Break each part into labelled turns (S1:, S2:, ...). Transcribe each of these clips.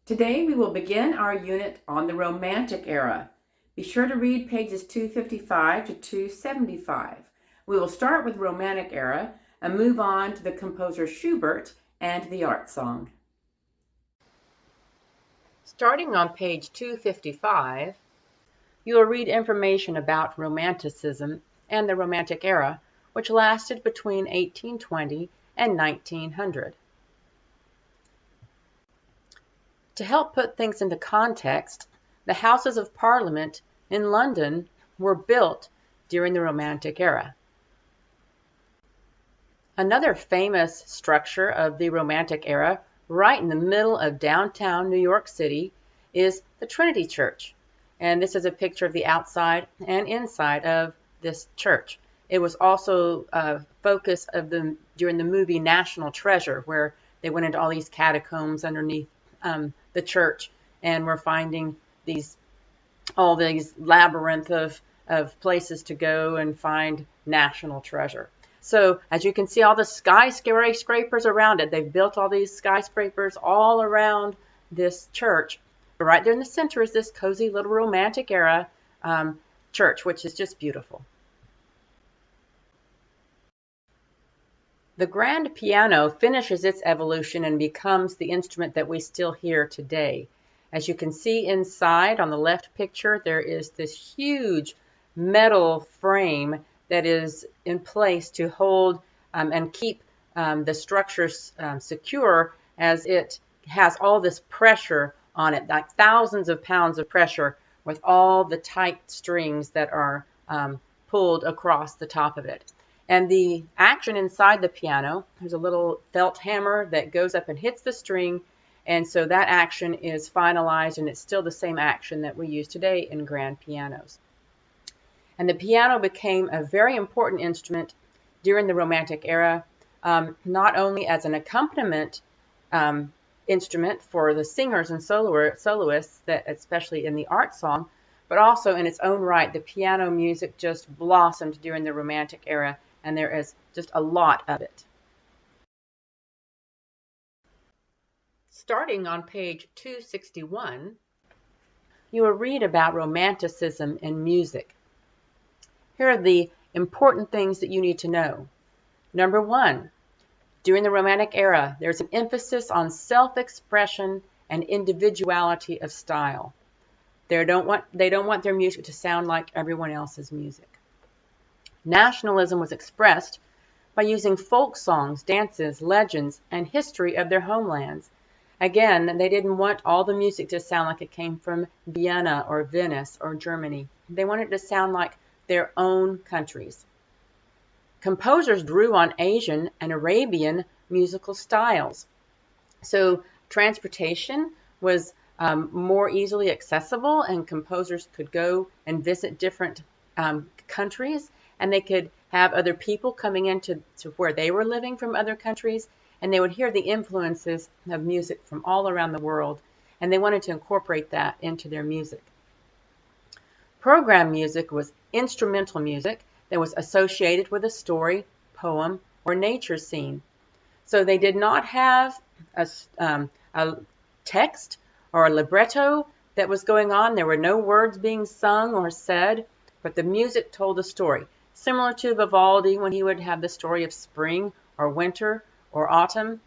S1: Today we will begin our unit on the Romantic Era. Be sure to read pages 255 to 275. We will start with Romantic Era and move on to the composer Schubert and the art song. Starting on page 255, you will read information about Romanticism and the Romantic Era, which lasted between 1820 and 1900. To help put things into context, the Houses of Parliament in London were built during the Romantic Era. Another famous structure of the Romantic Era, right in the middle of downtown New York City, is the Trinity Church. And this is a picture of the outside and inside of this church. It was also a focus of during the movie National Treasure, where they went into all these catacombs underneath the church, and we're finding all these labyrinth of places to go and find national treasure. So as you can see, all the skyscrapers around it, they've built all these skyscrapers all around this church. But right there in the center is this cozy little Romantic Era church, which is just beautiful. The grand piano finishes its evolution and becomes the instrument that we still hear today. As you can see inside on the left picture, there is this huge metal frame that is in place to hold and keep the structures secure, as it has all this pressure on it, like thousands of pounds of pressure with all the tight strings that are pulled across the top of it. And the action inside the piano, there's a little felt hammer that goes up and hits the string, and so that action is finalized, and it's still the same action that we use today in grand pianos. And the piano became a very important instrument during the Romantic Era, not only as an accompaniment instrument for the singers and soloists, that especially in the art song, but also in its own right. The piano music just blossomed during the Romantic Era, and there is just a lot of it. Starting on page 261, you will read about Romanticism in music. Here are the important things that you need to know. Number one, during the Romantic Era, there's an emphasis on self-expression and individuality of style. They don't want their music to sound like everyone else's music. Nationalism was expressed by using folk songs, dances, legends, and history of their homelands. Again, they didn't want all the music to sound like it came from Vienna or Venice or Germany. They wanted it to sound like their own countries. Composers drew on Asian and Arabian musical styles. So transportation was more easily accessible, and composers could go and visit different countries, and they could have other people coming into where they were living from other countries, and they would hear the influences of music from all around the world, and they wanted to incorporate that into their music. Program music was instrumental music that was associated with a story, poem, or nature scene. So they did not have a text or a libretto that was going on. There were no words being sung or said, but the music told a story, similar to Vivaldi when he would have the story of spring or winter or autumn.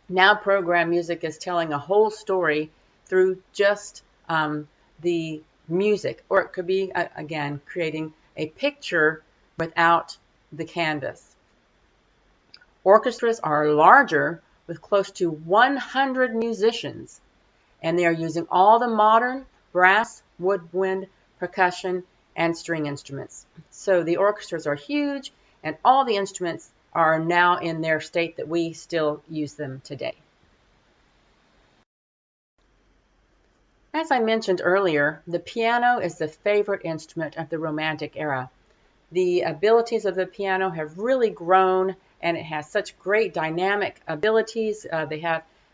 S1: Now program music is telling a whole story through just the music, or it could be, again, creating a picture without the canvas. Orchestras are larger, with close to 100 musicians, and they are using all the modern brass, woodwind, percussion, and string instruments. So the orchestras are huge, and all the instruments are now in their state that we still use them today. As I mentioned earlier, the piano is the favorite instrument of the Romantic Era. The abilities of the piano have really grown, and it has such great dynamic abilities.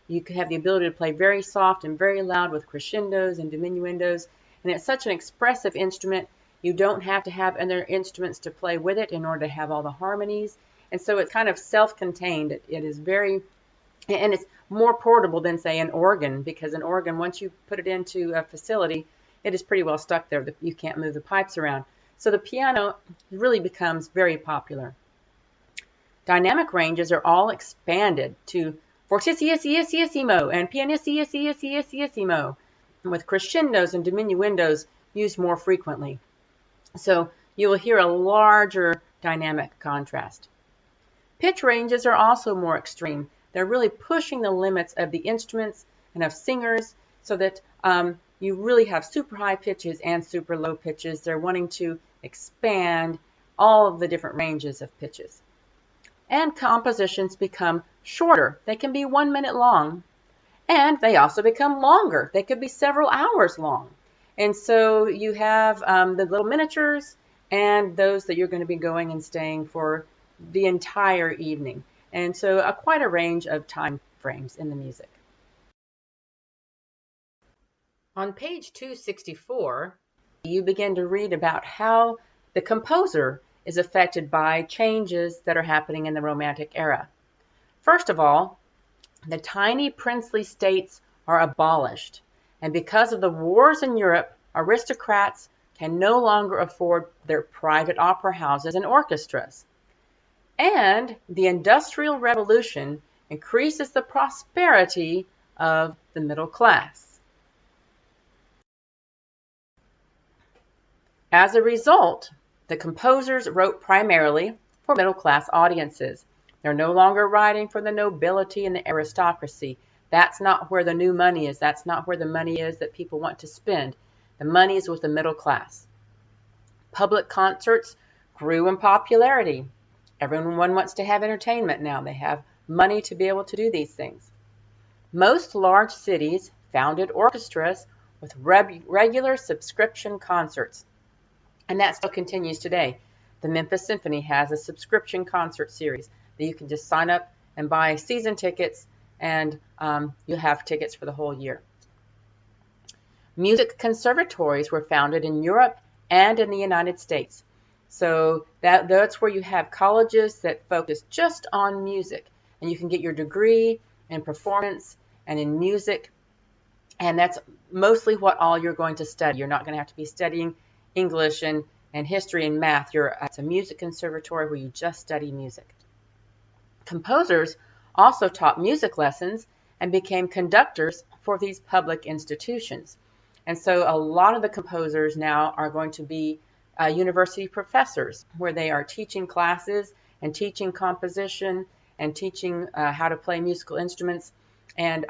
S1: You can have the ability to play very soft and very loud with crescendos and diminuendos, and it's such an expressive instrument. You don't have to have other instruments to play with it in order to have all the harmonies, and so it's kind of self-contained. It is very And it's more portable than, say, an organ, because an organ, once you put it into a facility, it is pretty well stuck there. You can't move the pipes around. So the piano really becomes very popular. Dynamic ranges are all expanded to fortissimo and pianissimo, with crescendos and diminuendos used more frequently. So you will hear a larger dynamic contrast. Pitch ranges are also more extreme. They're really pushing the limits of the instruments and of singers, so that you really have super high pitches and super low pitches. They're wanting to expand all of the different ranges of pitches. And compositions become shorter. They can be 1 minute long, and they also become longer. They could be several hours long. And so you have the little miniatures and those that you're going to be going and staying for the entire evening. And so quite a range of time frames in the music. On page 264, you begin to read about how the composer is affected by changes that are happening in the Romantic era. First of all, the tiny princely states are abolished, and because of the wars in Europe, aristocrats can no longer afford their private opera houses and orchestras. And the Industrial Revolution increases the prosperity of the middle class. As a result, the composers wrote primarily for middle-class audiences. They're no longer writing for the nobility and the aristocracy. That's not where the new money is. That's not where the money is that people want to spend. The money is with the middle class. Public concerts grew in popularity. Everyone wants to have entertainment now. They have money to be able to do these things. Most large cities founded orchestras with regular subscription concerts. And that still continues today. The Memphis Symphony has a subscription concert series that you can just sign up and buy season tickets, and you'll have tickets for the whole year. Music conservatories were founded in Europe and in the United States. So that's where you have colleges that focus just on music, and you can get your degree in performance and in music, and that's mostly what all you're going to study. You're not going to have to be studying English and history and math. It's a music conservatory where you just study music. Composers also taught music lessons and became conductors for these public institutions. And so a lot of the composers now are going to be university professors, where they are teaching classes and teaching composition and teaching how to play musical instruments. And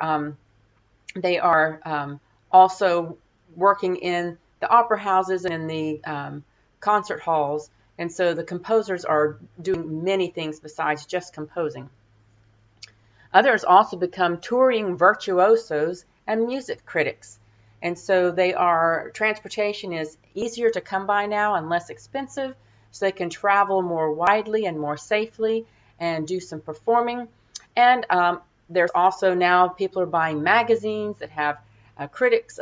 S1: they are also working in the opera houses and the concert halls. And so the composers are doing many things besides just composing. Others also become touring virtuosos and music critics. And so transportation is easier to come by now and less expensive, so they can travel more widely and more safely and do some performing. And there's also now people are buying magazines that have critics,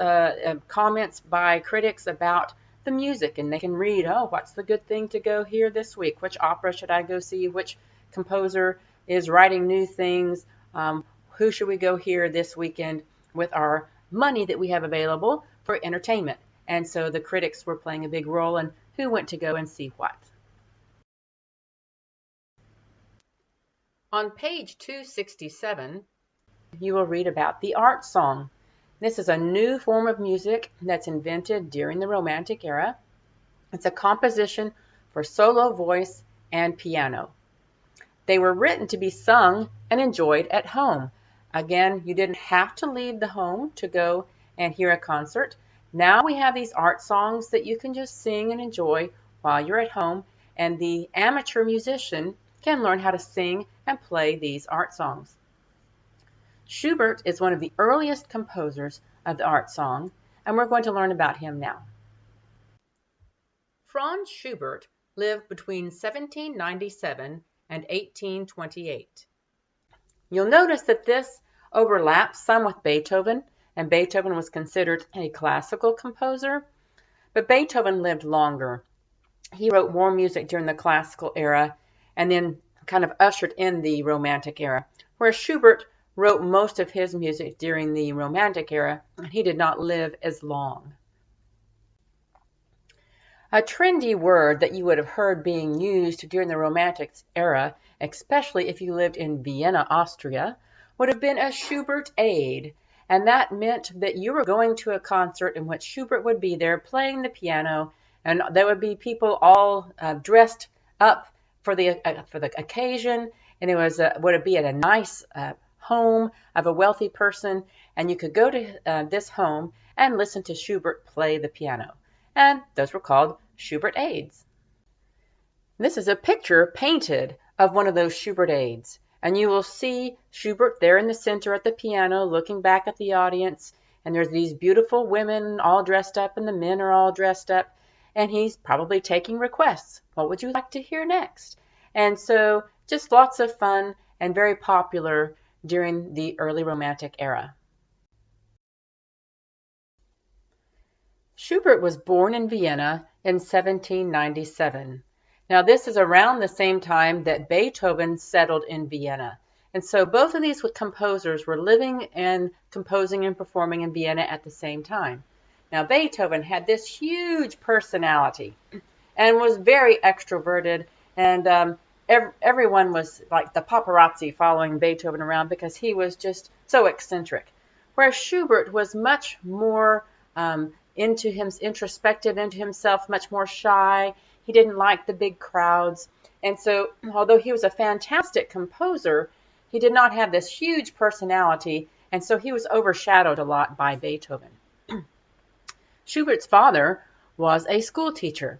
S1: comments by critics about the music, and they can read, what's the good thing to go hear this week? Which opera should I go see? Which composer is writing new things? Who should we go hear this weekend with our money that we have available for entertainment? And so the critics were playing a big role in who went to go and see what. On page 267, you will read about the art song. This is a new form of music that's invented during the Romantic era. It's a composition for solo voice and piano. They were written to be sung and enjoyed at home. Again, you didn't have to leave the home to go and hear a concert. Now we have these art songs that you can just sing and enjoy while you're at home, and the amateur musician can learn how to sing and play these art songs. Schubert is one of the earliest composers of the art song, and we're going to learn about him now. Franz Schubert lived between 1797 and 1828. You'll notice that this overlaps some with Beethoven, and Beethoven was considered a classical composer, but Beethoven lived longer. He wrote more music during the classical era and then kind of ushered in the Romantic era, whereas Schubert wrote most of his music during the Romantic era, and he did not live as long. A trendy word that you would have heard being used during the Romantic era, especially if you lived in Vienna, Austria, would have been a Schubert aid. And that meant that you were going to a concert in which Schubert would be there playing the piano, and there would be people all dressed up for the occasion, and it was would it be at a nice home of a wealthy person, and you could go to this home and listen to Schubert play the piano. And those were called Schubert aids. This is a picture painted of one of those Schubert aids, and you will see Schubert there in the center at the piano looking back at the audience, and there's these beautiful women all dressed up and the men are all dressed up, and he's probably taking requests. What would you like to hear next? And so just lots of fun and very popular during the early Romantic era. Schubert was born in Vienna in 1797. Now this is around the same time that Beethoven settled in Vienna. And so both of these composers were living and composing and performing in Vienna at the same time. Now Beethoven had this huge personality and was very extroverted, and everyone was like the paparazzi following Beethoven around because he was just so eccentric. Whereas Schubert was much more introspective into himself, much more shy. He didn't like the big crowds. And so, although he was a fantastic composer, he did not have this huge personality, and so he was overshadowed a lot by Beethoven. Schubert's father was a school teacher,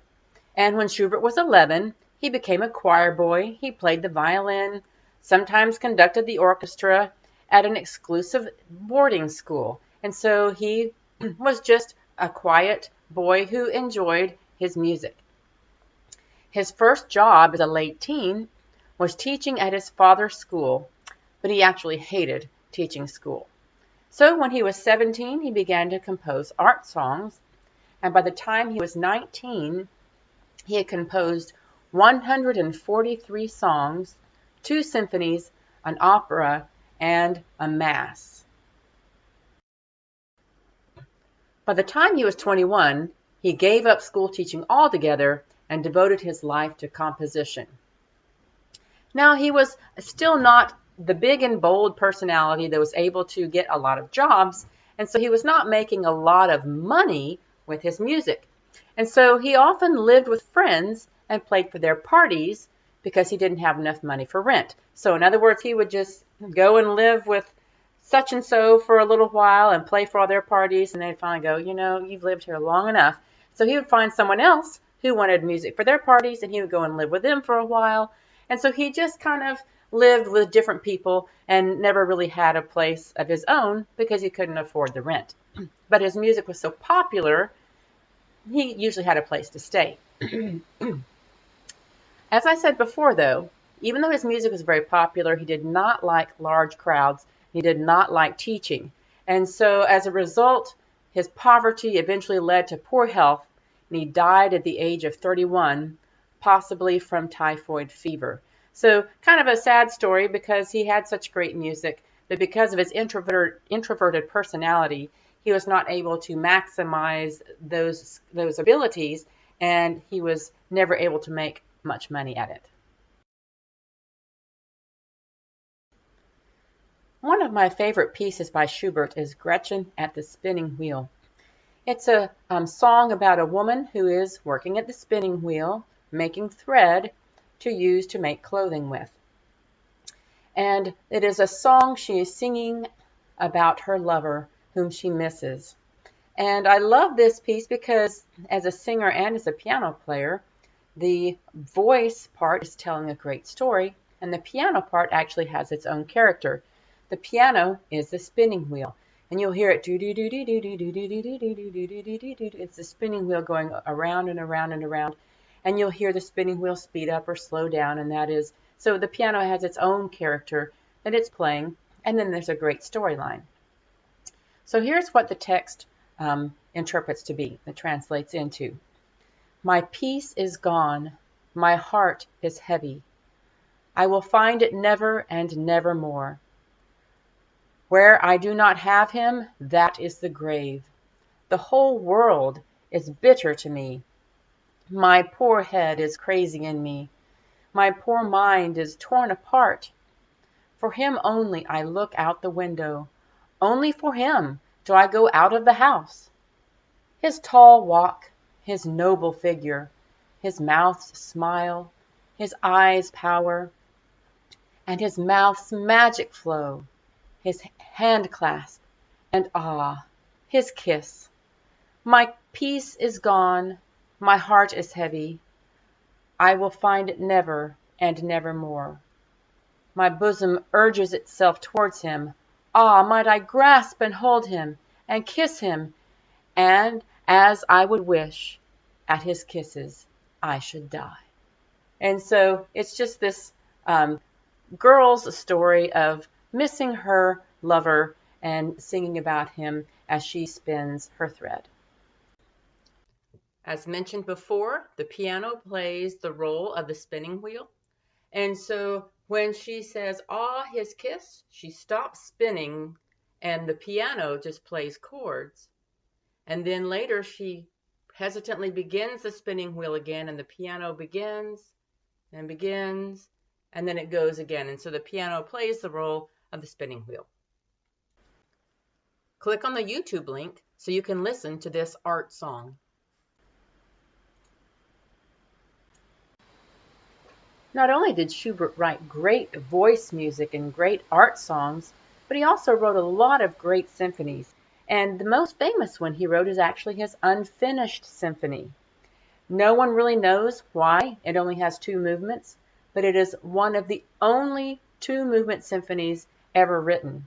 S1: and when Schubert was 11, he became a choir boy. He played the violin, sometimes conducted the orchestra at an exclusive boarding school. And so he was just a quiet boy who enjoyed his music. His first job as a late teen was teaching at his father's school, but he actually hated teaching school. So when he was 17, he began to compose art songs, and by the time he was 19, he had composed 143 songs, 2 symphonies, an opera, and a mass. By the time he was 21, he gave up school teaching altogether and devoted his life to composition. Now, he was still not the big and bold personality that was able to get a lot of jobs, and so he was not making a lot of money with his music. And so he often lived with friends and played for their parties because he didn't have enough money for rent. So in other words, he would just go and live with such and so for a little while and play for all their parties, and they'd finally go, you know, you've lived here long enough. So he would find someone else who wanted music for their parties, and he would go and live with them for a while. And so he just kind of lived with different people and never really had a place of his own because he couldn't afford the rent. But his music was so popular, he usually had a place to stay. As I said before, though, even though his music was very popular, he did not like large crowds. He did not like teaching. And so as a result, his poverty eventually led to poor health, and he died at the age of 31, possibly from typhoid fever. So kind of a sad story because he had such great music, but because of his introverted personality, he was not able to maximize those abilities, and he was never able to make much money at it. One of my favorite pieces by Schubert is Gretchen at the Spinning Wheel. It's a song about a woman who is working at the spinning wheel, making thread to use to make clothing with. And it is a song she is singing about her lover whom she misses. And I love this piece because as a singer and as a piano player, the voice part is telling a great story, and the piano part actually has its own character. The piano is the spinning wheel, and you'll hear it do do do do do do do do do do do do do do do do. It's the spinning wheel going around and around and around, and you'll hear the spinning wheel speed up or slow down, and that is so the piano has its own character that it's playing, and then there's a great storyline. So here's what the text interprets to be, that translates into: my peace is gone, my heart is heavy. I will find it never and never more. Where I do not have him, that is the grave. The whole world is bitter to me. My poor head is crazy in me. My poor mind is torn apart. For him only I look out the window. Only for him do I go out of the house. His tall walk, his noble figure, his mouth's smile, his eyes' power, and his mouth's magic flow, his hand clasp, and his kiss. My peace is gone, my heart is heavy. I will find it never and nevermore. My bosom urges itself towards him. Might I grasp and hold him, and kiss him, and, as I would wish, at his kisses I should die. And so it's just this girl's story of missing her lover and singing about him as she spins her thread. As mentioned before, the piano plays the role of the spinning wheel. And so when she says, his kiss, she stops spinning and the piano just plays chords. And then later she hesitantly begins the spinning wheel again, and the piano begins and begins, and then it goes again. And so the piano plays the role of the spinning wheel. Click on the YouTube link so you can listen to this art song. Not only did Schubert write great voice music and great art songs, but he also wrote a lot of great symphonies. And the most famous one he wrote is actually his Unfinished Symphony. No one really knows why it only has 2 movements, but it is one of the only 2-movement symphonies ever written.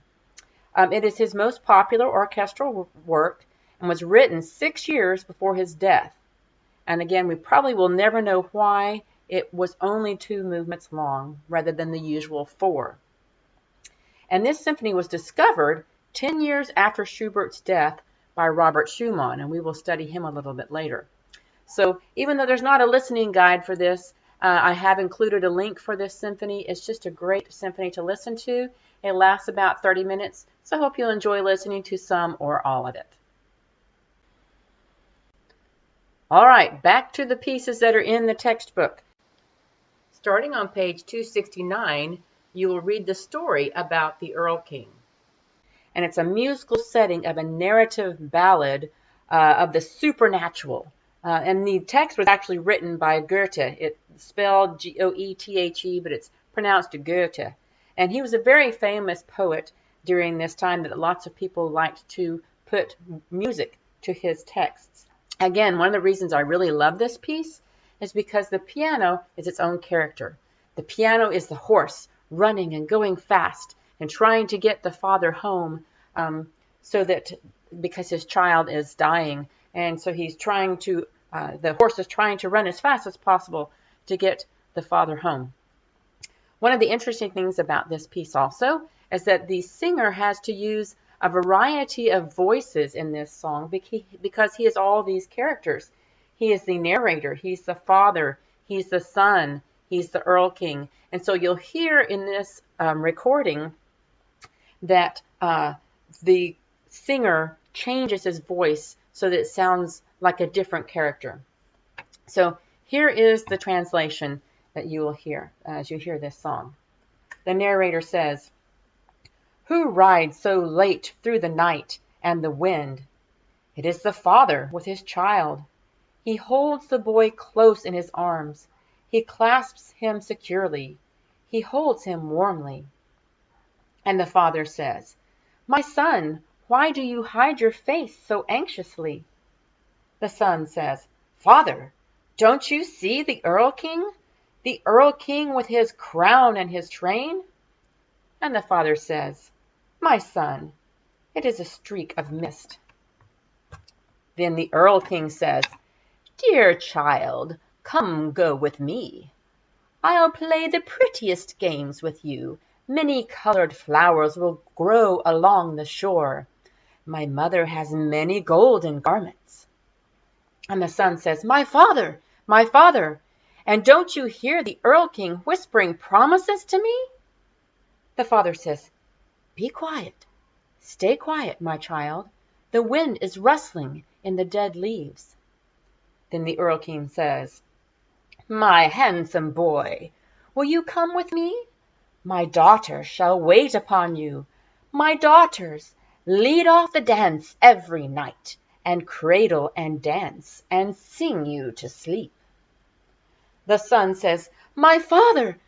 S1: It is his most popular orchestral work and was written 6 years before his death. And again, we probably will never know why it was only 2 movements long rather than the usual 4. And this symphony was discovered 10 years after Schubert's death by Robert Schumann, and we will study him a little bit later. So even though there's not a listening guide for this, I have included a link for this symphony. It's just a great symphony to listen to. It lasts about 30 minutes, so I hope you'll enjoy listening to some or all of it. All right, back to the pieces that are in the textbook. Starting on page 269, you will read the story about the Earl King. And it's a musical setting of a narrative ballad of the supernatural. And the text was actually written by Goethe. It's spelled Goethe, but it's pronounced Goethe. And he was a very famous poet during this time that lots of people liked to put music to his texts. Again, one of the reasons I really love this piece is because the piano is its own character. The piano is the horse running and going fast and trying to get the father home so that because his child is dying. And so he's trying to, the horse is trying to run as fast as possible to get the father home. One of the interesting things about this piece also is that the singer has to use a variety of voices in this song because he is all these characters. He is the narrator, he's the father, he's the son, he's the Earl King. And so you'll hear in this recording that the singer changes his voice so that it sounds like a different character. So here is the translation that you will hear as you hear this song. The narrator says, "Who rides so late through the night and the wind? It is the father with his child. He holds the boy close in his arms. He clasps him securely. He holds him warmly." And the father says, "My son, why do you hide your face so anxiously?" The son says, "Father, don't you see the Earl King? The Earl King with his crown and his train?" And the father says, "My son, it is a streak of mist." Then the Earl King says, "Dear child, come go with me. I'll play the prettiest games with you. Many-colored flowers will grow along the shore. My mother has many golden garments." And the son says, my father, and don't you hear the Earl King whispering promises to me?" The father says, "Be quiet. "Stay quiet, my child. The wind is rustling in the dead leaves." Then the Erlking says, "My handsome boy, will you come with me? My daughters shall wait upon you. My daughters, lead off the dance every night, and cradle and dance, and sing you to sleep." The son says, my father,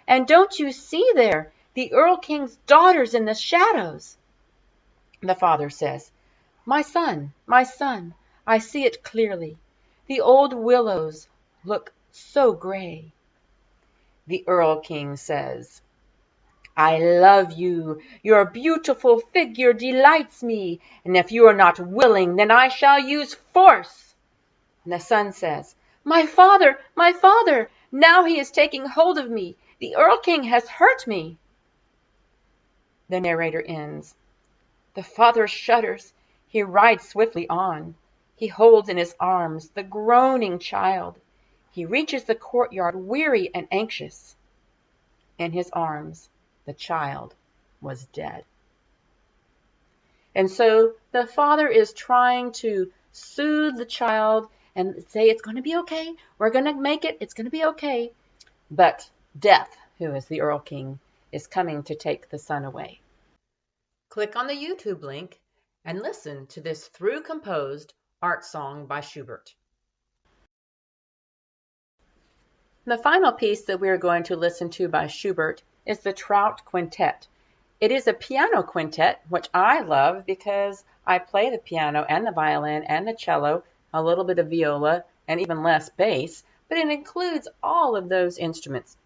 S1: and don't you see there the Erlking's daughters in the shadows?" The father says, my son, I see it clearly. The old willows look so gray." The Erlking says, "I love you. Your beautiful figure delights me, and if you are not willing, then I shall use force." And the son says, my father, now he is taking hold of me. The Erlking has hurt me." The narrator ends. The father shudders. He rides swiftly on. He holds in his arms the groaning child. He reaches the courtyard weary and anxious. In his arms, the child was dead. And so the father is trying to soothe the child and say, it's going to be okay. We're going to make it. It's going to be okay. But death, who is the Erlking, is coming to take the son away. Click on the YouTube link and listen to this through-composed art song by Schubert. The final piece that we're going to listen to by Schubert is the Trout Quintet. It is a piano quintet, which I love because I play the piano and the violin and the cello, a little bit of viola, and even less bass, but it includes all of those instruments.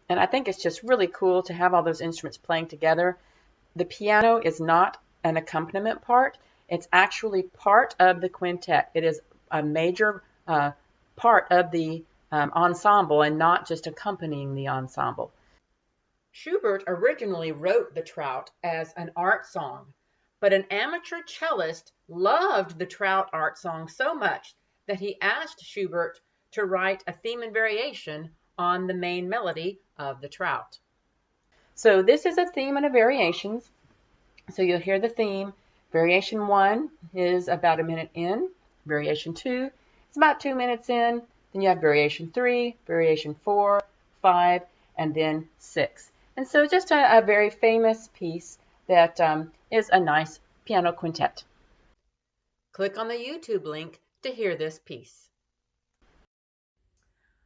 S1: And I think it's just really cool to have all those instruments playing together. The piano is not an accompaniment part. It's actually part of the quintet. It is a major part of the ensemble and not just accompanying the ensemble. Schubert originally wrote the Trout as an art song, but an amateur cellist loved the Trout art song so much that he asked Schubert to write a theme and variation on the main melody of the Trout. So this is a theme and a variations. So you'll hear the theme. Variation 1 is about a minute in. Variation 2 is about 2 minutes in. Then you have variation 3, variation 4, 5, and then 6. And so just a very famous piece that is a nice piano quintet. Click on the YouTube link to hear this piece.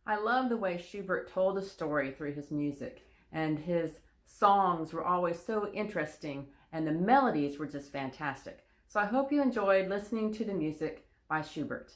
S1: I love the way Schubert told a story through his music, and his songs were always so interesting, and the melodies were just fantastic. So I hope you enjoyed listening to the music by Schubert.